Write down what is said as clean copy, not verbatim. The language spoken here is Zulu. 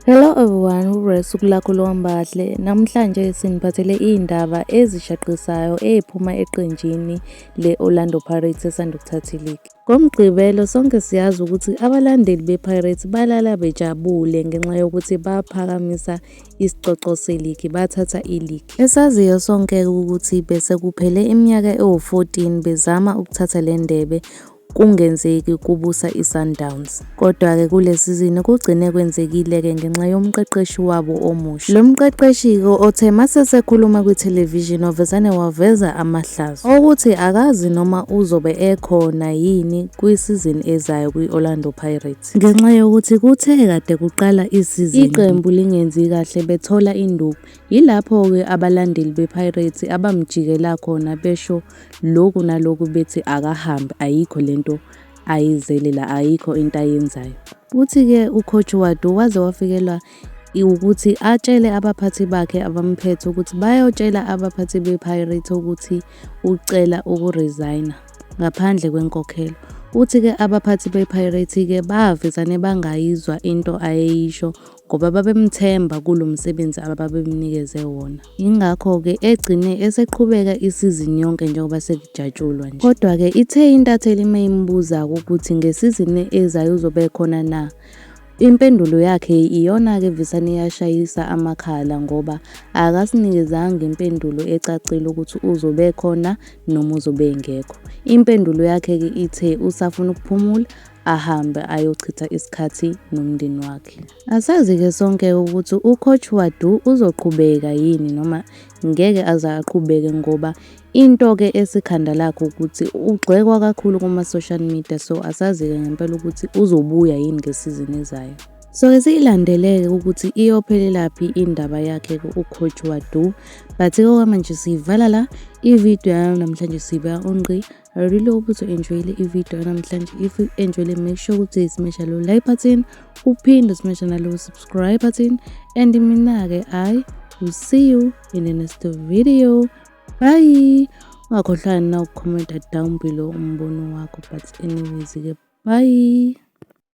Hello everyone, usuku lakho luhamba kahle. Namhlanje siniphathele iy'ndaba ezishaqisayo eziphuma eqenjini le-Orlando Pirates esanda ukuthatha iligi. NgoMgqibelo sonke siyazi ukuthi abalandeli be-Pirates balala bejabule ngenxa yokuthi baphakamisa isicoco seligi, bathatha iligi. Esaziyo sonke ukuthi bese kuphele iminyaka ewu-14 bezama ukuthatha le ndebe kungenzeki kubusa i-Sundowns. Kodwa-ke kule sizini kugcine kwenzekile-ke ngenxa yomqeqeshi wabo omusha. Lo mqeqeshi-ke othe masesekhuluma kwithelevishini wavezane waveza amahlazo okuthi akazi noma uzobe ekhona yini kwisizini ezayo kwi-Orlando Pirates. Ngenxa yokuthi kuthe kade kuqala isizini iqembu lingenzi kahle bethola induku. Yilapho-ke abalandeli be-Pirates abamjikela khona besho lokhu nalokhu bethi akahambe, ayikho lento ayizelela, ayikho into ayenzayo. Uthi-ke ucoach Wadu waze wafikelwa ukuthi atshele abaphathi bakhe abamphethe ukuthi bayotshela abaphathi be-Pirates ukuthi ucela ukuresigna ngaphandle kwenkokhelo. Uthi-ke abaphathi be-Pirates-ke bavezane bangayizwa into ayeyisho ngoba babemthemba kulo msebenzi ababemnikeze wona. Yingakho-ke egcine eseqhubeka isizini yonke njengoba sekujatshulwa nje. Kodwa-ke ithe intatheli mayimbuza ukuthi ngesizini ezayo uzobe khona na, impendulo yakhe iyona-ke visane yashayisa amakhala ngoba akasinikezanga impendulo ecacile ukuthi uzobe khona noma uzobe engekho. Impendulo yakhe-ke ithe usafuna ukuphumula ahambe ayochitha isikhathi nomndeni wakhe. Asazi-ke sonke ukuthi ucoach Wadu uzoqhubeka yini noma ngeke aze aqhubeke ngoba into-ke esikhanda lakho ukuthi ugxekwa kakhulu kuma-social media, so asazi-ke ngempela ukuthi uzobuya yini ngesizini ezayo. So-ke siyilandeleke ukuthi iyophelelaphi indaba yakhe-ke ucoach Wadu. But-ke okwamanje siyivala la ividiyo yanamhlanje sibeka onqi. I really hope you enjoyed ividiyo yanamhlanje. If you enjoyed it, make sure ukuthi smash lo like button, uphinde smash nalo subscribe button, and mina-ke I will see you in the next video. Bye. Ungakhohlwa na ucomment down below umbono wakho, but anyways-ke bye.